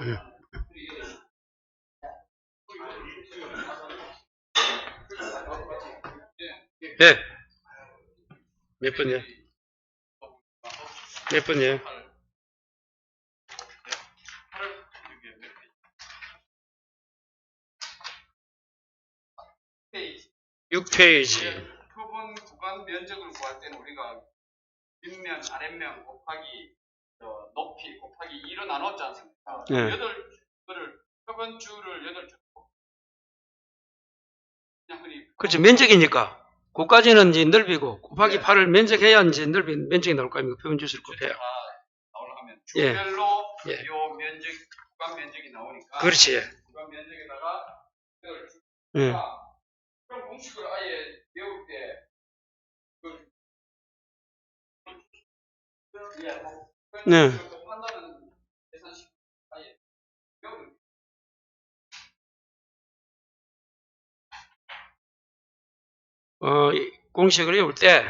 예. 몇 번이야? 몇 번이에요? 6페이지. 표본 구간 면적을 구할 때는 우리가 윗면, 아랫면 곱하기 높이 곱하기 2로 나눴지 않습니까? 네. 8개를 표본 줄을 8줄. 그렇죠. 면적이니까. 그까지는 이제 넓이고 곱하기 8을 면적해야 이제 면적이 나올 거 아닙니까? 표본 주수를 곱해야. 나오려면 예. 줄별로 예. 요 면적, 구간 면적이 나오니까. 그렇지. 구간 면적에다가 이걸 예. 그럼 공식을 아예 외울 때 네. 판단은 계산식 아예 외우는. 공식을 외울 때.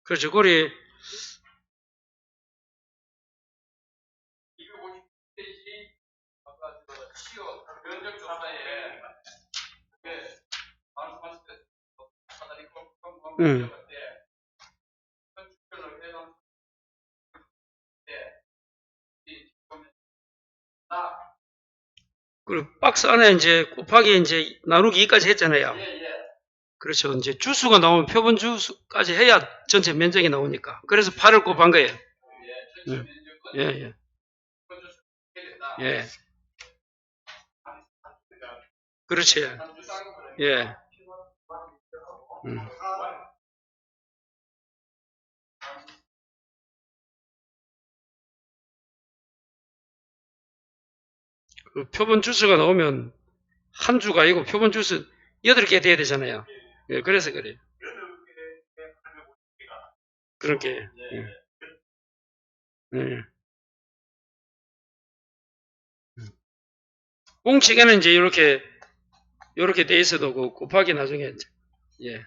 그렇죠. 고리. 250페이지 아까 시어 면적 조사에 말씀하실 때 사다리 컴컴컴 그리고 박스 안에 이제 곱하기 이제 나누기 2까지 했잖아요. 예. 그렇죠. 이제 주수가 나오면 표본 주수까지 해야 전체 면적이 나오니까. 그래서 8을 곱한 거예요. 예. 예. 그렇지. 예. 그 표본 주수가 나오면 한 주가 아니고 표본 주수 8개 돼야 되잖아요. 예, 그래서 그래요. 그렇게. 예. 공식에는 이제 이렇게 돼 있어도 그 곱하기 나중에 이제, 예.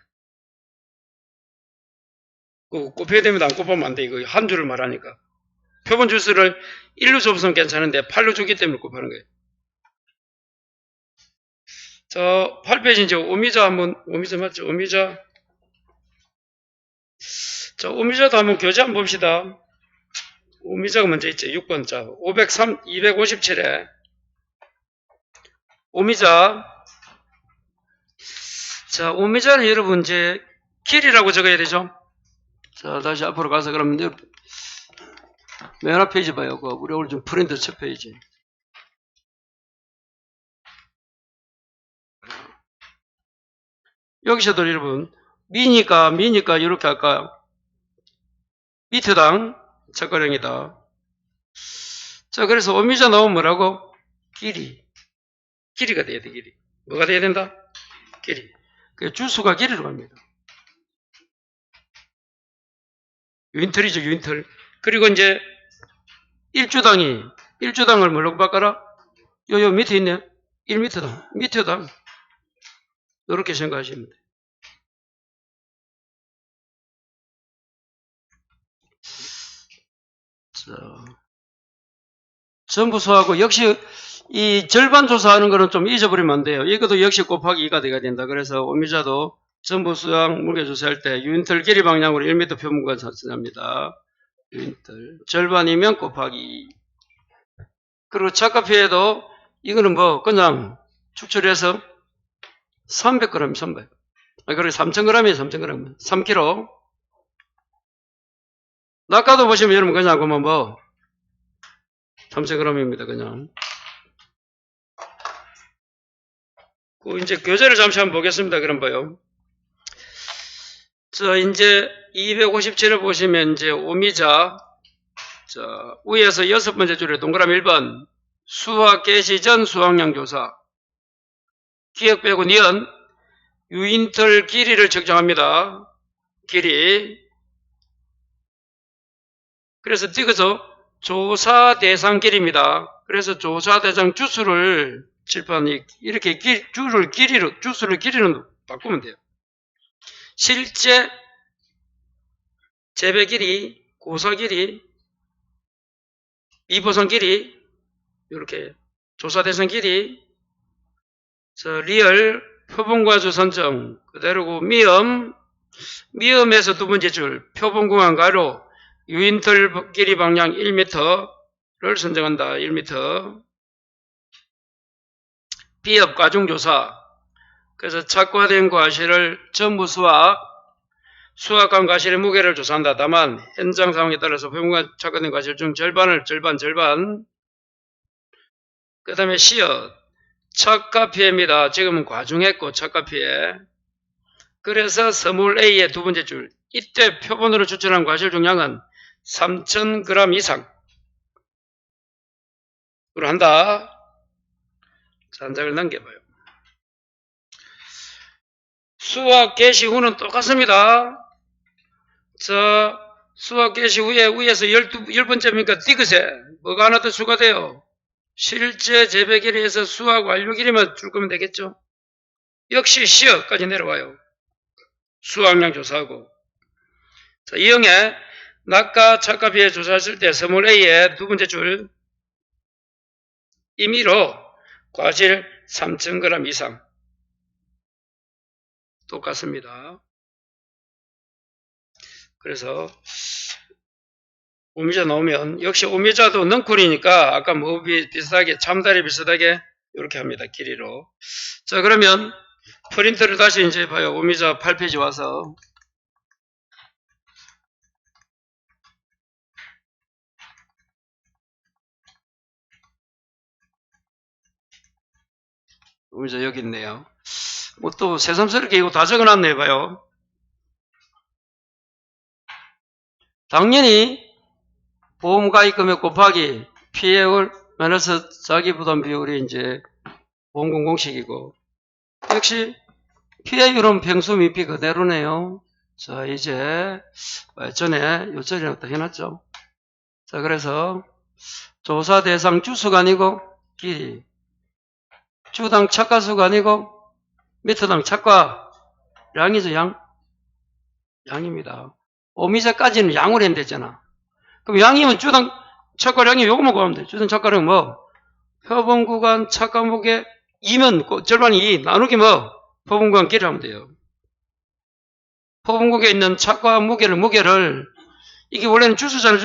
그 곱해야 됩니다. 안 곱하면 안 돼. 이거 한 줄을 말하니까. 표본 주수를 1로 접으면 괜찮은데 8로 주기 때문에 곱하는 거예요. 저 8페이지 이제 오미자 맞죠? 오미자. 자, 오미자도 한번 교재 한번 봅시다. 오미자가 먼저 있죠. 6번. 자, 257에. 오미자. 자, 오미자는 여러분 이제 길이라고 적어야 되죠? 자, 다시 앞으로 가서 그러면 맨 앞 페이지 봐요. 우리 오늘 좀 프린트 첫 페이지. 여기서도 여러분 미니까 이렇게 할까요? 미터당 첫거령이다. 자, 그래서 오미자 나오면 뭐라고? 길이가 돼야 돼. 길이. 뭐가 돼야 된다? 길이. 그 주수가 길이로 갑니다. 유인틀이죠. 유인틀. 그리고 이제 일주당을 뭘로 바꿔라? 요 밑에 있네. 1m당. 미터당. 이렇게 생각하시면 돼요. 자, 전부수하고 역시 이 절반 조사하는 거는 좀 잊어버리면 안 돼요. 이것도 역시 곱하기 2가 돼야 된다. 그래서 오미자도 전부수양 물개 조사할 때 유인틀 길이 방향으로 1m 표문관 설정합니다. 유인틀 절반이면 곱하기 2. 그리고 착각피해도 이거는 뭐 그냥 축출해서 300g, 300. 그리고 3,000g이에요, 3,000g. 3kg. 낙가도 보시면 여러분 그냥 그러면 뭐 3,000g입니다, 그냥. 이제 교재를 잠시 한번 보겠습니다. 그럼 봐요. 자, 이제 257을 보시면 이제 오미자. 자, 위에서 6번째 줄에 동그라미 1번. 수학 개시 전 수학량 조사. 기억 빼고 니은 유인틀 길이를 측정합니다. 길이. 그래서 이것도 조사 대상 길이입니다. 그래서 조사 대상 주수를 칠판이 이렇게 주수를 길이로 바꾸면 돼요. 실제 재배 길이, 고사 길이, 미보상 길이, 이렇게 조사 대상 길이, 리얼 표본과주 선정 그대로고 미음에서 두 번째 줄 표본구간 가로 유인틀 길이 방향 1m를 선정한다. 1m. 비업 과중조사. 그래서 착과된 과실을 전부 수확한 과실의 무게를 조사한다. 다만 현장 상황에 따라서 표본과 착과된 과실 중 절반. 그 다음에 시엇. 착과 피해입니다. 지금은 과중했고 착과 피해. 그래서 스몰 A의 두 번째 줄. 이때 표본으로 추천한 과실 중량은 3,000g 이상으로 한다. 자, 한 장을 넘겨봐요. 수확 개시 후는 똑같습니다. 수확 개시 후에 위에서 10번째입니까? 디귿에 뭐가 하나 더 추가돼요? 실제 재배 길이에서 수확 완료 길이만 줄 거면 되겠죠? 역시 시어까지 내려와요. 수확량 조사하고. 자, 이형에 낙과 착과 비해 조사했을 때 스몰 A의 두 번째 줄 임의로 과실 3,000g 이상 똑같습니다. 그래서 오미자 나오면 역시 오미자도 넝쿨이니까 아까 뭐 비슷하게 참다리 비슷하게 이렇게 합니다. 길이로. 자, 그러면 프린트를 다시 이제 봐요. 오미자 8페이지 와서 오미자 여기 있네요. 뭐 또 새삼스럽게 이거 다 적어놨네 봐요. 당연히 보험가입금액 곱하기 피해율 마이너스 자기부담 비율이 이제 보험금 공식이고, 역시 피해율은 평수 미피 그대로네요. 자, 이제 전에 요처리는 또 해놨죠. 자, 그래서 조사 대상 주수가 아니고 길이, 주당 착과수가 아니고 미터당 착과량이죠. 양입니다. 오미자까지는 양으로 하면 되잖아. 그럼 양이면 주당 착과량이 요거만 구하면 돼. 주당 착과량 뭐 표본구간 착과무게 2면 절반이 2 나누기 뭐 표본구간 길이 하면 돼요. 표본구에 있는 착과 무게를 이게 원래는 주수잖아요.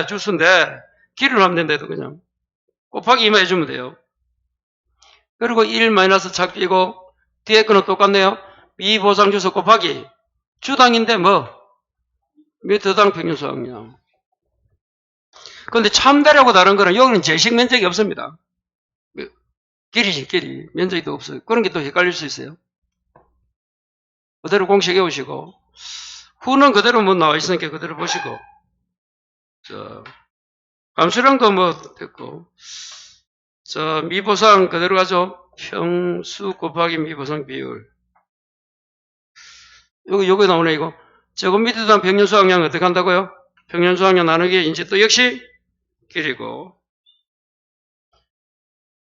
주수인데 길이로 하면 된다 해도 그냥 곱하기 2만 해주면 돼요. 그리고 1 마이너스 착비고 뒤에 거는 똑같네요. 미보상 주수 곱하기 주당인데 뭐 미터당 평균 수확량. 그런데 참다리하고 다른 거는 여기는 제식 면적이 없습니다. 길이지 길이 면적이 더 없어요. 그런 게 또 헷갈릴 수 있어요. 그대로 공식 외우시고 후는 그대로 뭐 나와 있으니까 그대로 보시고, 자 감수량도 뭐 됐고, 자 미보상 그대로 가죠. 평수 곱하기 미보상 비율. 여기 나오네 이거. 제곱미터당 평균 수확량 어떻게 한다고요? 평균 수확량 나누기 이제 또 역시 길이고,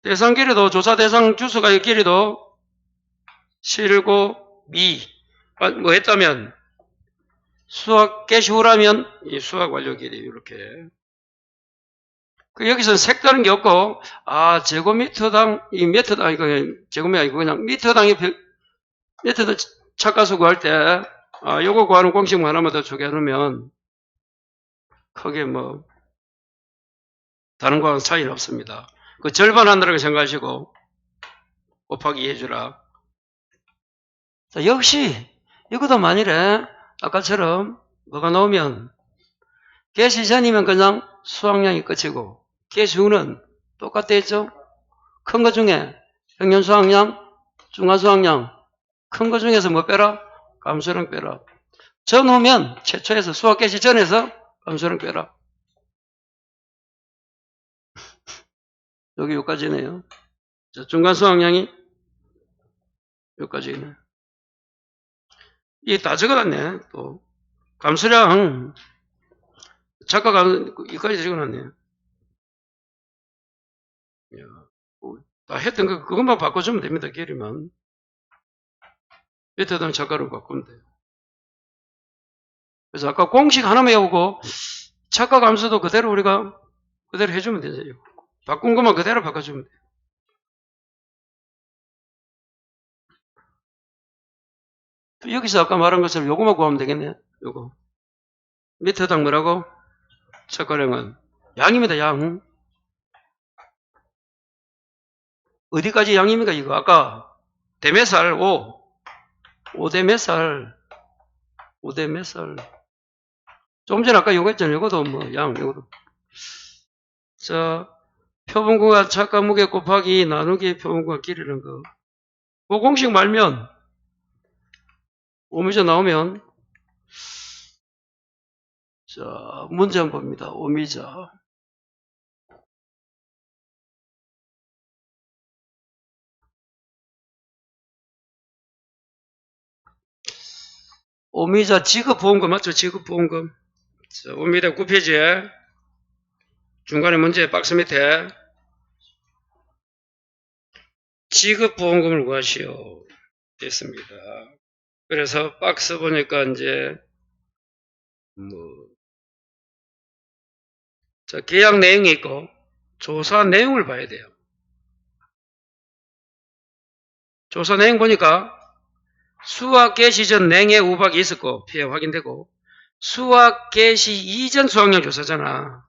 대상 길이도 조사 대상 주수가 길이도 실고 미 뭐 했다면 수확 개시 후라면 이 수확 완료 길이 이렇게. 여기서는 색다른 게 없고, 제곱미터당 이 미터당 이거 제곱이 아니고 그냥 미터당이 미터당 착과수 구할 때 요거 구하는 공식 하나만 더 추가해 놓으면 크게 뭐 다른 거하고 차이는 없습니다. 그 절반 한다고 생각하시고 곱하기 해주라. 자, 역시 이것도 만일에 아까처럼 뭐가 나오면 개시 전이면 그냥 수확량이 끝이고 개시 후는 똑같겠죠. 큰 거 중에 평균 수확량, 중간 수확량, 큰 거 중에서 뭐 빼라? 감소량 빼라. 전 후면 최초에서 수확 개시 전에서 감소량 빼라. 여기 여기까지네요. 자, 중간 수확량이 여기까지는. 이게 다 적어놨네. 또 감수량 작가가 여기까지 적어놨네. 다 했던 거 그것만 바꿔주면 됩니다. 길이만. 밑에다 작가로 바꾸면 돼요. 그래서 아까 공식 하나만 외우고 작가 감수도 그대로 우리가 그대로 해주면 되죠. 바꾼 것만 그대로 바꿔주면 돼요. 여기서 아까 말한 것처럼 요거만 구하면 되겠네. 요거. 밑에 당 뭐라고? 착가량은 양입니다. 양. 어디까지 양입니까? 이거 아까 대매살 5대 몇 살. 5대 몇 살. 조금 전에 아까 요거 했잖아요. 요것도 뭐 양. 요것도. 자, 표본구간 착가 무게 곱하기 나누기 표본구간 길이라는 거. 그 공식 말면 오미자 나오면 자, 문제 한번 봅니다. 오미자. 오미자 지급보험금 맞죠? 지급보험금. 자, 오미자 9페이지에 중간에 문제 박스 밑에 지급보험금을 구하시오. 됐습니다. 그래서 박스 보니까 이제 자, 계약 내용이 있고 조사 내용을 봐야 돼요. 조사 내용 보니까 수학 개시 전 냉해 우박이 있었고 피해 확인되고 수학 개시 이전 수학량 조사잖아.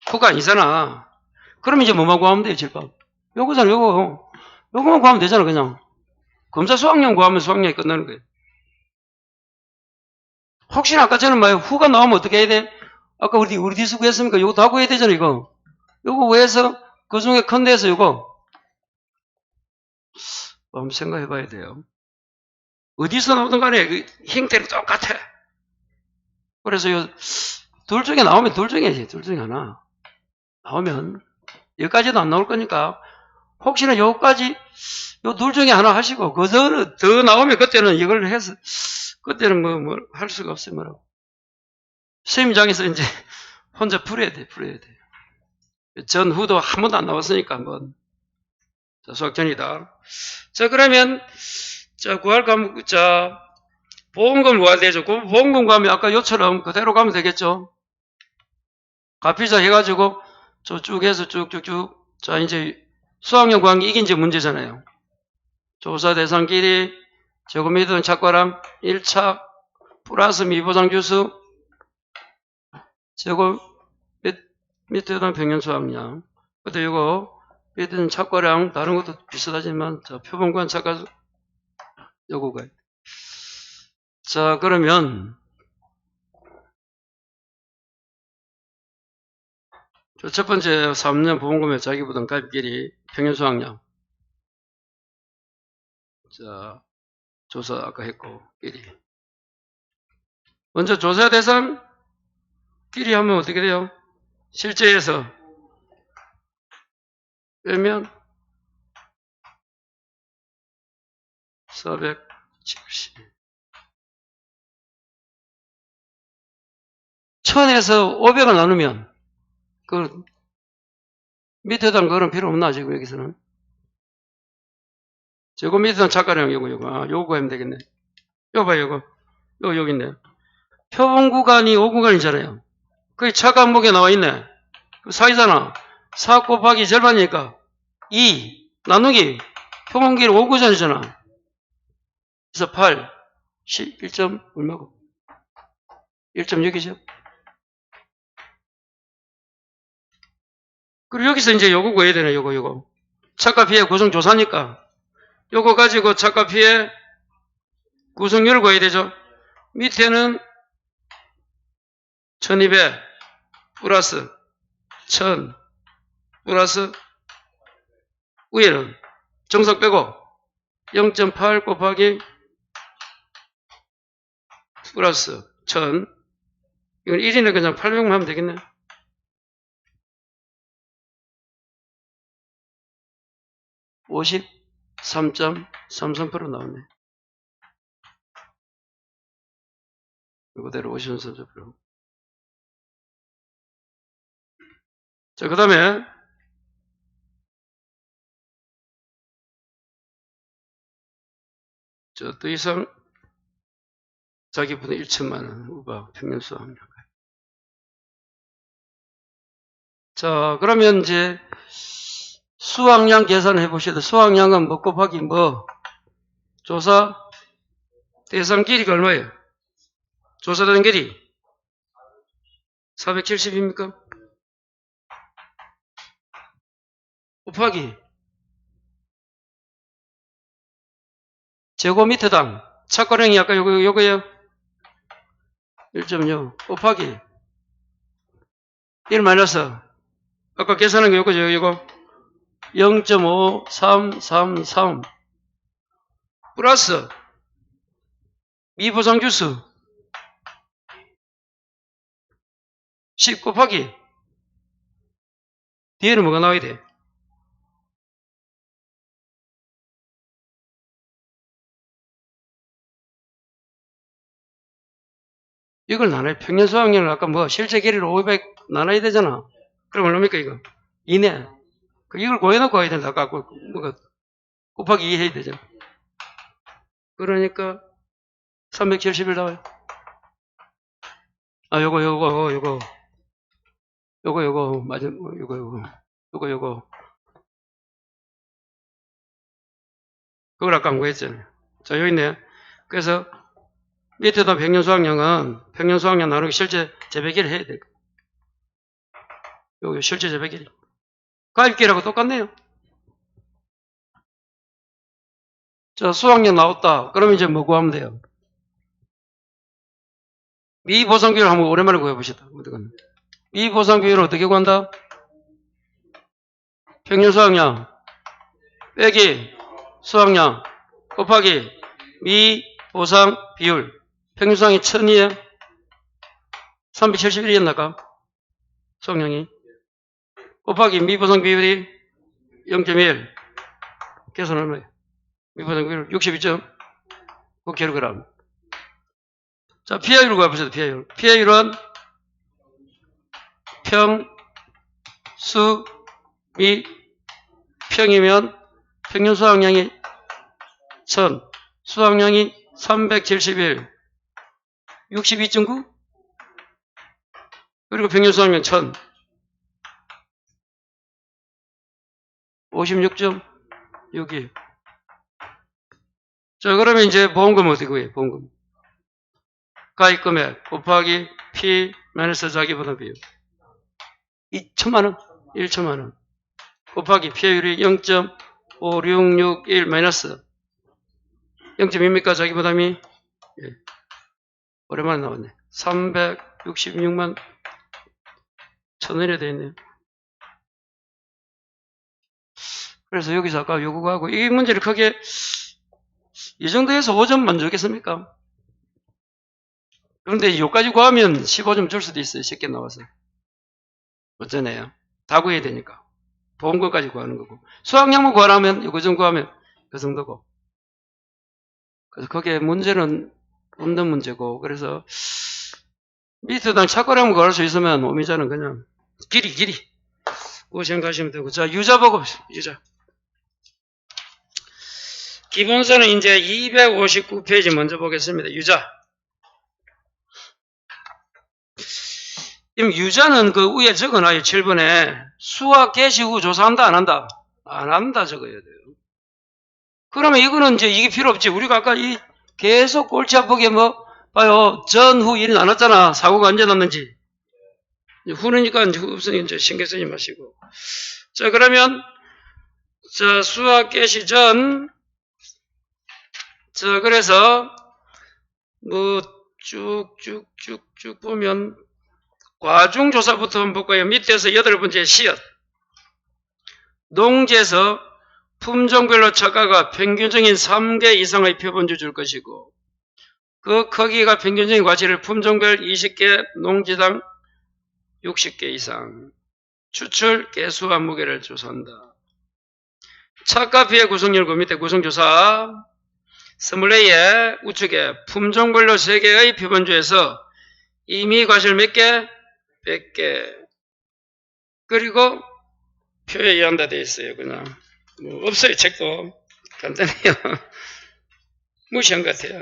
후가 아니잖아. 그럼 이제 뭐만 구하면 돼요, 질법. 요거잖아, 요거. 요거만 구하면 되잖아, 그냥. 검사 수학량 구하면 수학량이 끝나는 거예요. 혹시나 아까 저는 뭐예요? 후가 나오면 어떻게 해야 돼? 아까 우리 디스 구했으니까 요거 다 구해야 되잖아, 이거. 요거 구해서 그 중에 큰 데서 요거. 한번 생각해 봐야 돼요. 어디서 나오든 간에 그 형태는 똑같아. 그래서 둘 중에 나오면 둘 중에 하나. 나오면 여기까지도 안 나올 거니까 혹시나 여기까지 요 둘 중에 하나 하시고 그거는 더 나오면 그때는 이걸 해서 그때는 뭐 할 수가 없어요. 뭐라고. 선생님장에서 이제 혼자 풀어야 돼. 전후도 한 번도 안 나왔으니까 한번. 자, 수학전이다. 자, 그러면 자, 구할 과목 자, 보험금을 구해야 되죠. 보험금 구하면 아까 요처럼 그대로 가면 되겠죠. 가피자 해가지고 쭉 해서 쭉쭉쭉. 자, 이제 수학용 구한 게 이게 이제 문제잖아요. 조사 대상 길이, 제곱미터 착과량 1차 플러스 미보상 주수, 제곱미터 평균 수학량. 근데 이거 미터 착과량 다른 것도 비슷하지만 자, 표본구간 착과 요거가. 자, 그러면 첫 번째 3년 보험금의 자기부담 가입길이 평균 수학량. 자, 조사 아까 했고 길이. 먼저 조사 대상 길이 하면 어떻게 돼요? 실제에서 빼면 470. 1000에서 500을 나누면 그 밑에다 그런 필요 없나 지금 여기서는. 제곱미터 착가량 요거 하면 되겠네. 요거 봐요, 요거. 요거 여기 있네. 표본 구간이 5구간이잖아요. 그게 착각목에 나와 있네. 그 사이잖아. 4 곱하기 절반이니까 2 나누기 표본 길이 5구간이잖아. 그래서 8, 10, 1점 얼마고? 1.6이죠. 그리고 여기서 이제 요거 구해야 되네, 요거. 착가 피해 구성 조사니까. 요거 가지고 착가 피해 구성률을 구해야 되죠. 밑에는 1200 플러스 1000 플러스 위에는 정석 빼고 0.8 곱하기 플러스 1000 이건 1인에 그냥 800만 하면 되겠네. 3.33% 나오네. 이거대로 53.3%. 자, 그 다음에 더 이상 자기보다 1천만원 우박 평균 수확량. 자, 그러면 이제 수확량 계산해 보셔도 수확량은 뭐 곱하기 뭐 조사 대상 길이가 얼마예요? 조사된 길이 470입니까? 곱하기 제곱미터당 착거량이 아까 요거예요. 1.0 곱하기 1 마이너스 아까 계산한 거 요거죠. 요거 0.5333 플러스 미보상주수 10 곱하기 뒤에는 뭐가 나와야 돼? 이걸 나눠요. 평균 수확량을 아까 뭐 실제 길이를 500 나눠야 되잖아. 그럼 얼마입니까 이거? 2네. 이걸 고해놓고 가야 된다. 아까 뭐가 곱하기 2 해야 되잖아. 그러니까 371 나와요. 아, 요거 맞아. 요거 그걸 아까 안 구했잖아요. 자, 여기 있네. 그래서 밑에다 평균 수확량은 평균 수확량 나누기 실제 재배기를 해야 돼. 여기 실제 재배기. 가입기라고 똑같네요. 자, 수확량 나왔다. 그러면 이제 뭐 구하면 돼요? 미보상 비율 한번 오랜만에 구해보시다. 미보상 비율을 어떻게 구한다? 평균 수확량 빼기 수확량 곱하기 미보상 비율. 평균 수확량이 1000이에요. 371이었나 아까? 수확량이. 곱하기 미보상 비율이 0.1. 계산 얼마예요? 미보상 비율 62.9kg. 자, 피하율을 구해보세요. 피하율. 피하율은 평, 수, 미, 평이면 평균 수확량이 1000, 수확량이 371, 62.9? 그리고 평균 수확량 1000, 56.61. 자, 그러면 이제 보험금 어떻게 구해요? 보험금. 가입금액 곱하기 P 마이너스 자기부담 비율 2천만원 1천만원 곱하기 피해율이 0.5661 마이너스 0.2입니까 자기부담이? 예. 오랜만에 나왔네. 366만 1,000원이 되어 있네요. 그래서 여기서 아까 요구하고 이 문제를 크게 이 정도에서 5점 만족했습니까? 그런데 요까지 구하면 15점 줄 수도 있어요. 쉽게 나와서. 어쩌네요. 다 구해야 되니까. 보험금까지 구하는 거고. 수확량만 구하라면 요거 좀 구하면 그 정도고. 그래서 거기에 문제는 없는 문제고. 그래서 미터당 착거량만 구할 수 있으면 오미자는 그냥 길이 그거 생각하시면 되고. 자, 유자 보고 유자. 기본서는 이제 259페이지 먼저 보겠습니다. 유자. 유자는 그 위에 적어놔요. 7번에. 수확 개시 후 조사한다, 안 한다? 안 한다 적어야 돼요. 그러면 이거는 이제 이게 필요 없지. 우리가 아까 계속 골치 아프게 봐요. 전후 일이 나눴잖아. 사고가 언제 났는지. 후니까 이제 없으니 이제 신경 쓰지 마시고. 자, 그러면, 자, 수확 개시 전. 자, 그래서, 쭉쭉 보면, 과중조사부터 한번 볼까요? 밑에서 8번째 시엇. 농지에서 품종별로 착가가 평균적인 3개 이상의 표본주 줄 것이고 그 크기가 평균적인 과실을 품종별 20개, 농지당 60개 이상 추출 개수와 무게를 조사한다. 차가 비의 구성열 그 밑에 구성조사. 스물레의 우측에 품종별로 3개의 표본주에서 임의 과실 몇 개? 100개. 그리고 표에 의한다 되어 있어요. 그냥 뭐 없어요. 책도 간단해요. 무시한 것 같아요.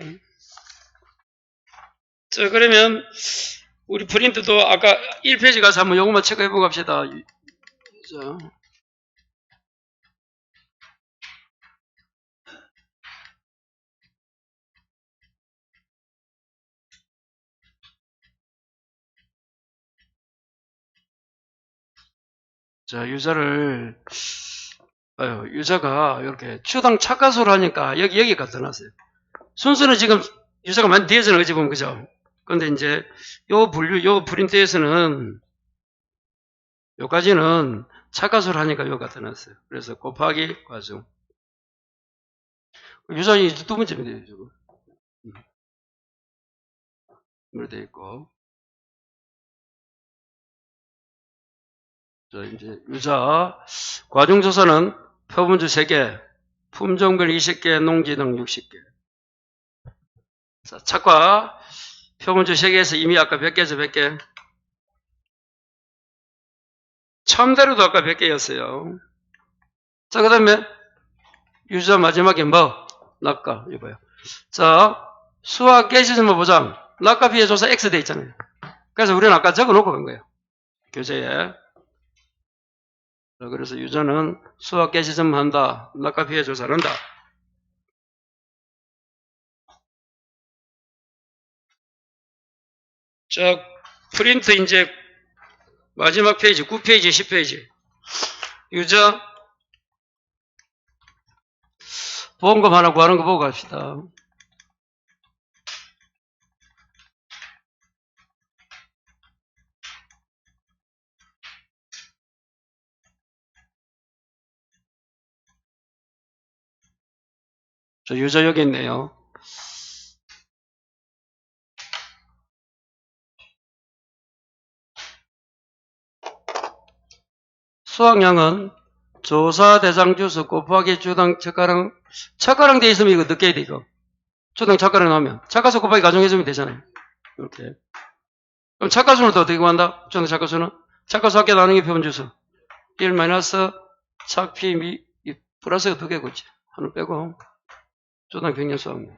자, 그러면 우리 프린트도 아까 1페이지 가서 한번 요것만 체크해보고 갑시다. 자. 자, 유자가 이렇게 추당 착가수로 하니까 여기 갖다 놨어요. 순서는 지금 유자가 많이 뒤에서는 어찌 보면 그죠? 근데 이제 요 프린트에서는 요까지는 착가수로 하니까 요 갖다 놨어요. 그래서 곱하기 과중. 유자 이제 두 번째입니다, 지금. 이렇게 돼 있고. 자, 이제 유자 과중조사는 표본주 3개, 품종별 20개, 농지등 60개. 자, 착과 표본주 3개에서 이미 아까 100개죠, 100개. 처음대로도 아까 100개였어요. 자, 그 다음에 유자 마지막에 뭐? 낙가. 이거요. 자, 수학 깨시즌 보장. 낙가 피해 조사 X 돼 있잖아요. 그래서 우리는 아까 적어 놓고 간 거예요. 교재에. 자, 그래서 유자는 수학 깨시즌 한다. 낙가 피해 조사를 한다. 자, 프린트 이제 마지막 페이지, 9페이지, 10페이지. 유자 보험금 하나 구하는 거 보고 갑시다. 저 유자 여기 있네요. 수확량은 조사 대상 주수 곱하기 주당 척가랑 돼 있으면 이거 넣게 돼, 이거. 주당 척가랑 나오면. 척가수 곱하기 가정해주면 되잖아요. 이렇게. 그럼 척가수는 또 어떻게 구한다? 주당 척가수는? 척가수 합계 나누기 표본주수. 1 마이너스 착피 플러스가 2개겠지. 하나 빼고. 주당 평균 수확량.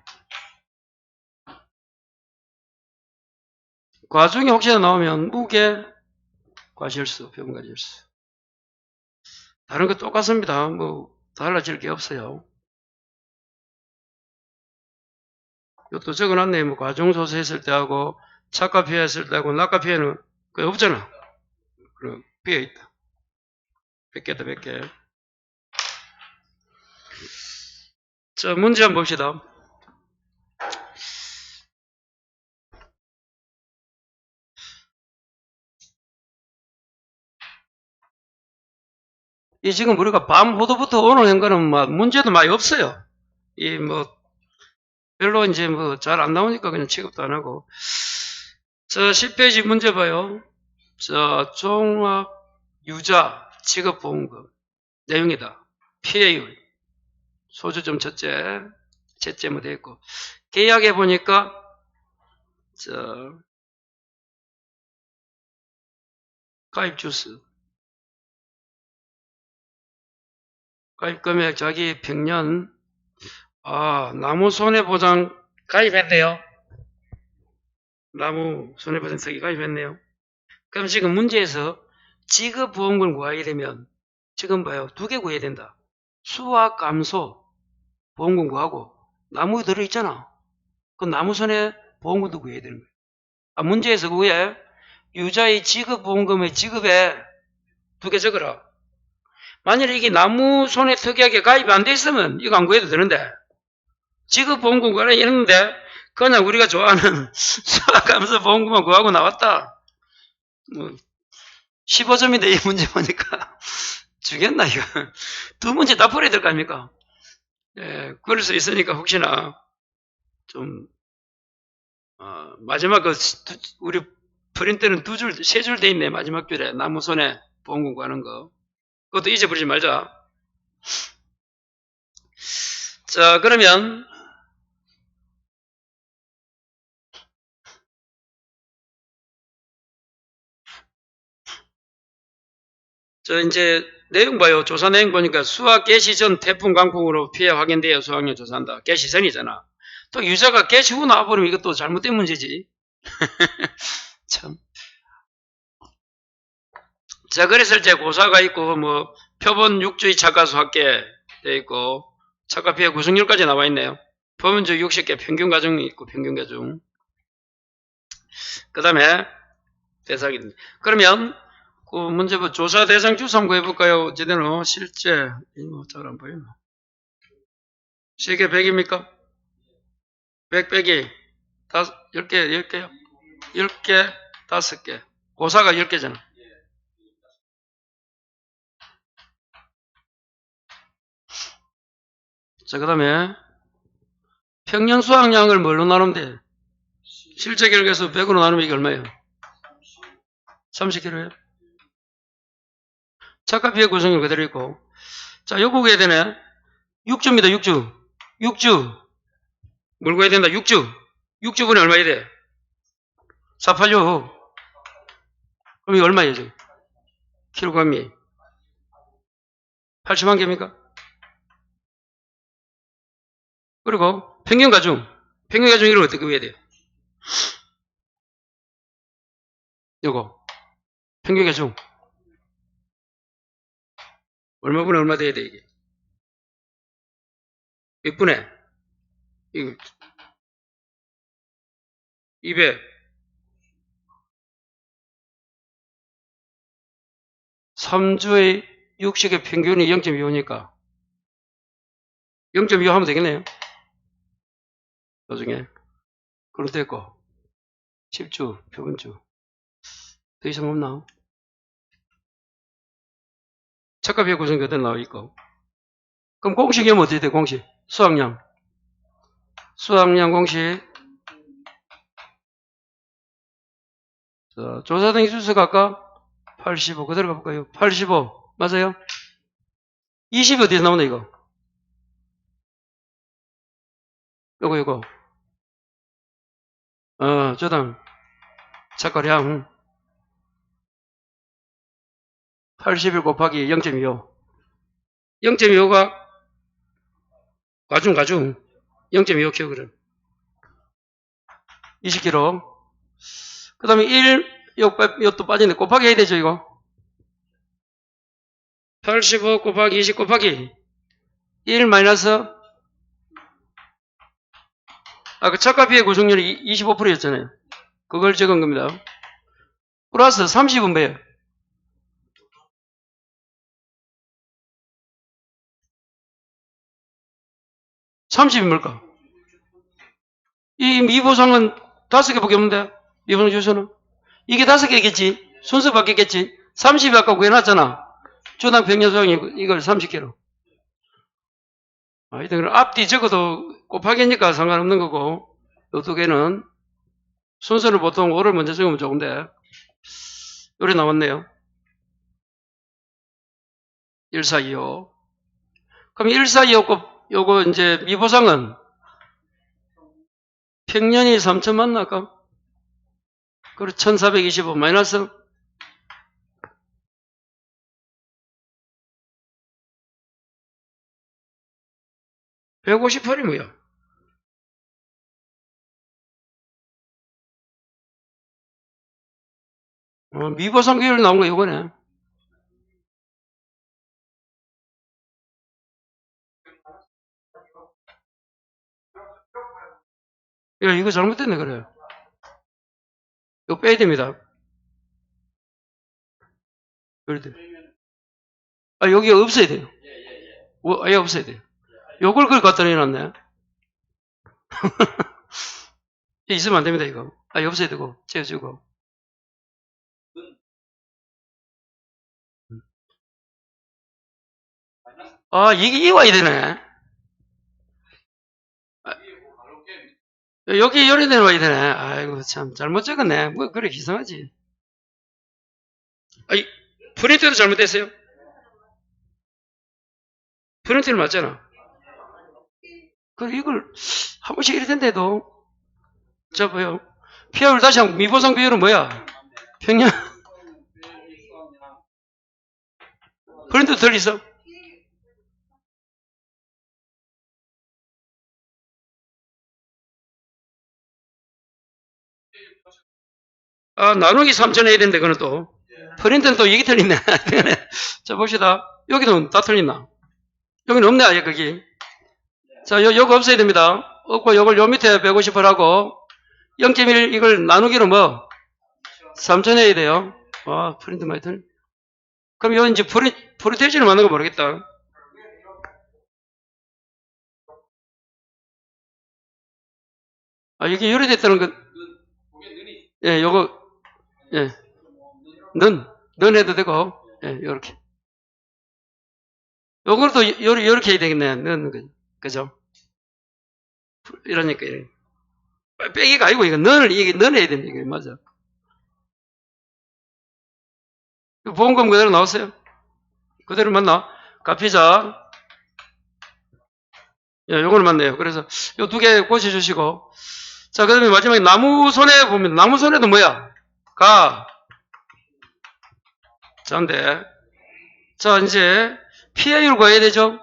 과중이 혹시나 나오면 무게, 과실수, 표본 과실수. 다른 거 똑같습니다. 뭐 달라질 게 없어요. 이것도 적어놨네. 뭐 과중소수 했을 때하고 착가 피해했을 때하고 낙가 피해는 그게 없잖아. 그럼 비어 있다. 100개다 100개. 자, 문제 한번 봅시다. 이 지금 우리가 밤 호도부터 오늘 한 거는 뭐 문제도 많이 없어요. 이 뭐 별로 이제 뭐 잘 안 나오니까 그냥 취급도 안 하고. 자, 10페이지 문제 봐요. 자, 종합 유자 지급보험금 내용이다. 피해율 소주점 첫째 뭐 되어 있고, 계약해 보니까 자, 가입 주스 가입 금액 자기 평년 나무 손해보장 가입했네요. 나무 손해보장 서기 가입했네요. 그럼 지금 문제에서 지급보험금을 구하게 되면 지금 봐요. 2개 구해야 된다. 수확 감소 보험금 구하고 나무 들어있잖아. 그 나무 손해보험금도 구해야 되는 거예요. 문제에서 그게 유자의 지급보험금의 지급에 2개 적어라. 만약에 이게 나무 손해 특이하게 가입이 안 돼 있으면 이거 안 구해도 되는데, 지급보험금 구하라 이랬는데 그냥 우리가 좋아하는 수학감소 보험금만 구하고 나왔다. 뭐 15점인데 이 문제 보니까 죽였나 이거. 2문제 다 풀어야 될 거 아닙니까? 예, 그럴 수 있으니까 혹시나 좀 마지막 우리 프린트는 3줄 돼 있네. 마지막 줄에 나무 손해 보험금 구하는 거. 그것도 잊어버리지 말자. 자, 그러면 저 이제 내용 봐요. 조사 내용 보니까 수학 개시 전 태풍 강풍으로 피해 확인되어 수학령 조사한다. 개시 전이잖아. 또 유자가 개시 후 나와버리면 이것도 잘못된 문제지. 참. 자, 그래서 이제 고사가 있고, 뭐, 표본 6주의 착가수 합계 돼 있고, 착가 피해 구성률까지 나와 있네요. 표본주 60개 평균 가중이 있고, 평균 가중. 그 다음에, 대상이. 그러면, 그 문제 뭐 조사 대상 주소 한번 해볼까요? 제대로, 실제, 뭐, 잘 안 보이나? 시계 100입니까? 100 빼기, 10개, 10개요? 10개, 5개. 고사가 10개잖아. 자, 그 다음에 평년 수확량을 뭘로 나누면 돼? 실제 결과에서 100으로 나누면 이게 얼마예요? 30kg예요. 착가 피해 구성률 그대로 있고. 자, 요거 구해야 되네. 6주입니다, 6주. 6주. 뭘 구해야 된다, 6주. 6주분에 얼마야 돼? 486. 그럼 이게 얼마예요, 지금? 킬로그램이? 80만 개입니까? 그리고 평균 가중. 평균 가중 이걸 어떻게 구해야 돼요? 요거. 평균 가중. 얼마분에 얼마 돼야 돼, 이게? 몇 분에? 이거. 200. 3주의 60의 평균이 0.25니까 0.25 하면 되겠네요. 나중에. 그럼 됐고. 10주, 표본주. 더 이상 없나? 착가비의 구성 그대로 나와 있고. 그럼 공식이 하면 어떻게 돼, 공식? 수확량. 수확량 공식. 자, 조사 등기 주소가 아까 85. 그대로 가볼까요? 85. 맞아요? 20이 어디서 나오나, 이거? 요거. 저당. 착가량. 81 곱하기 0.25. 0.25가 가중. 0.25kg. 20kg. 그 다음에 1, 이것도 빠지네. 곱하기 해야 되죠, 이거? 85 곱하기 20 곱하기 1 마이너스 아까 착가 피해 구성률이 25%였잖아요. 그걸 적은 겁니다. 플러스 30은 뭐예요? (30이) 뭘까? 이 미보상은 5개밖에 없는데 미보상 주소는 이게 5개겠지. 순서 바뀌겠지. 30이 아까 구해놨잖아. 주당 평균수확 이걸 30kg. 하여튼 그럼 앞뒤 적어도 곱하기니까 상관없는 거고 이 두 개는 순서를 보통 5를 먼저 적으면 좋은데 요래 나왔네요. 1425. 그럼 1425 요거 이제 미보상은 평년이 3천 맞나 아까? 그리고 1425 마이너스 158이 뭐야? 미보상 비율 나온 거 이거네. 야, 이거 잘못됐네, 그래. 이거 빼야 됩니다. 여기 없어야 돼요. 아예 없어야 돼요. 요걸 그걸 갖다 내놨네. 있으면 안 됩니다, 이거. 아예 없어야 되고, 채워주고. 이게 와야 되네. 여기 요리 내려와야 되네. 아이고, 참, 잘못 적었네. 뭐, 그래, 이상하지. 프린트도 잘못됐어요? 프린트는 맞잖아. 그리고 이걸 한 번씩 이래 된대도, 자, 보여. 피하율 다시 한번, 미보상 비율은 뭐야? 평균. 그런데 덜 있어. 아, 나누기 3천 해야 되는데, 그거는 또. 프린트는 또 얘기 틀리네. 자, 봅시다. 여기도 다 틀린다. 여기는 없네, 아예, 거기. 자, 요거 없어야 됩니다. 없고, 요걸 요 밑에 150을 하고, 0.1 이걸 나누기로 뭐? 3천 해야 돼요. 아, 프린트 많이 틀. 그럼 요 이제 프린테이지를 맞는 거 모르겠다. 아, 이게 요리됐다는 건, 예, 요거, 예. 넌 해도 되고, 예, 요렇게. 요것도 요렇게 해야 되겠네. 넌, 그죠? 이러니까, 이래. 빼기가 아니고, 이거 넌 해야 된다. 이게 맞아. 보험금 그대로 나왔어요? 그대로 맞나? 값이자. 예, 요거는 맞네요. 그래서 요 두 개 고쳐주시고. 자, 그 다음에 마지막에 나무손해 보면, 나무손해도 뭐야? 자인데. 자, 이제 피해율 구해야 되죠?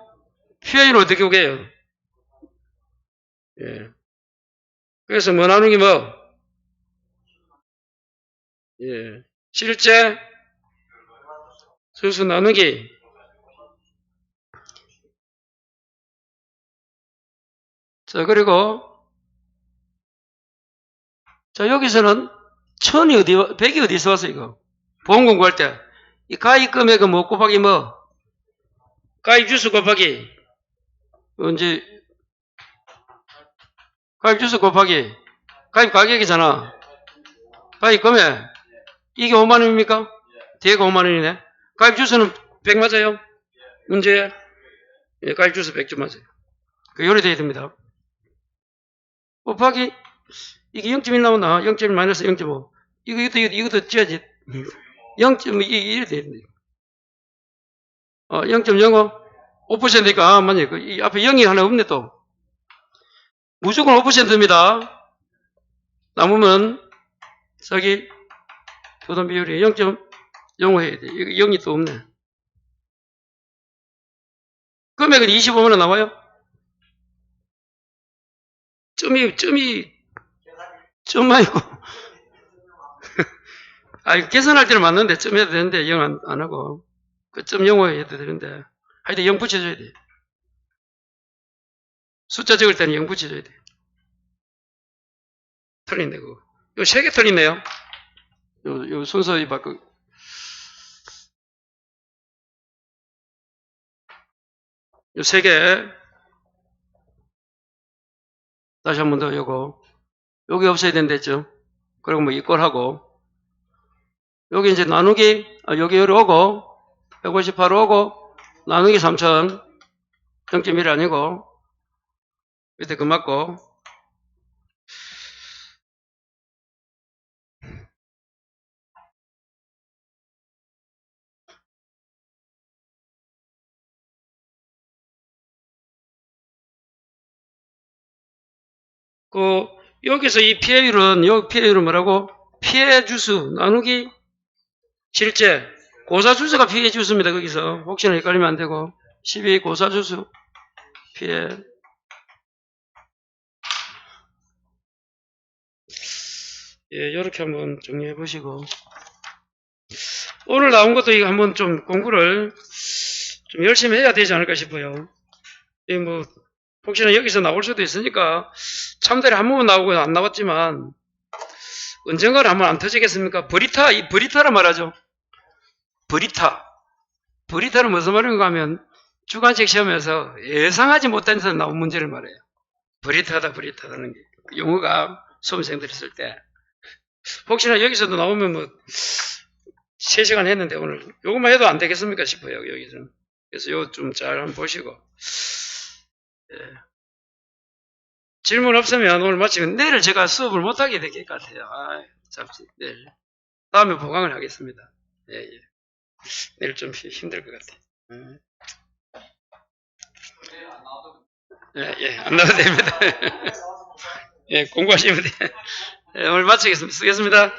피해율 어떻게 구해요? 예. 그래서 뭐 나누기 뭐? 예. 실제 수수 나누기. 자, 그리고 자, 여기서는 100이 어디서 왔어, 이거? 보험금 구할 때. 이 가입 금액은 뭐 곱하기 뭐? 가입 주수 곱하기. 이제, 가입 주수 곱하기. 가입 가격이잖아. 가입 금액. 이게 5만원입니까? 뒤에가 5만원이네. 가입 주수는 100 맞아요? 문제? 예, 가입 주수 100점 맞아요. 그 요리돼야 됩니다. 곱하기. 이게 0.1 나오나? 0.1 마이너스 0.5. 이것도 찌어지. 0.2 이래 돼야 됩니다. 0.05? 5%니까, 맞네. 이 앞에 0이 하나 없네, 또. 무조건 5%입니다. 남으면, 저기, 부담 비율이 0.05 해야 돼. 이거 0이 또 없네. 금액은 25만원 나와요? 점 아니고. 계산할 때는 맞는데, 점 해도 되는데, 0 안 하고. 그 점 05 해도 되는데. 하여튼 0 붙여줘야 돼. 숫자 적을 때는 0 붙여줘야 돼. 틀린데, 그거. 요 3개 틀리네요. 요 순서 바꾸. 요 3개. 다시 한 번 더, 요거. 여기 없어야 된댔죠. 그리고 뭐 이꼴하고. 여기 이제 나누기, 여기 오고, 158 오고, 나누기 3000. 0.1 아니고, 밑에 그 맞고. 여기서 이 피해율은 뭐라고? 피해 주수, 나누기, 실제. 고사 주수가 피해 주수입니다, 거기서. 혹시나 헷갈리면 안 되고. 12 고사 주수, 피해. 예, 요렇게 한번 정리해 보시고. 오늘 나온 것도 이거 한번 좀 공부를 좀 열심히 해야 되지 않을까 싶어요. 이 뭐, 혹시나 여기서 나올 수도 있으니까, 참대리 한 번만 나오고 안 나왔지만, 언젠가는 한번 안 터지겠습니까? 이 브리타라 말하죠. 브리타는 무슨 말인가 하면, 주관식 시험에서 예상하지 못한 데서 나온 문제를 말해요. 브리타다는 게. 용어가 수험생들이 쓸 때. 혹시나 여기서도 나오면 뭐, 3시간 했는데 오늘, 요것만 해도 안 되겠습니까 싶어요, 여기서는. 그래서 요거 좀 잘 한번 보시고. 예. 질문 없으면 오늘 마치면 내일 제가 수업을 못하게 될 것 같아요. 잠시, 내일. 다음에 보강을 하겠습니다. 예. 내일 좀 힘들 것 같아요. 예, 안 나와도 됩니다. 예, 공부하시면 돼요. 예, 오늘 마치겠습니다. 쓰겠습니다.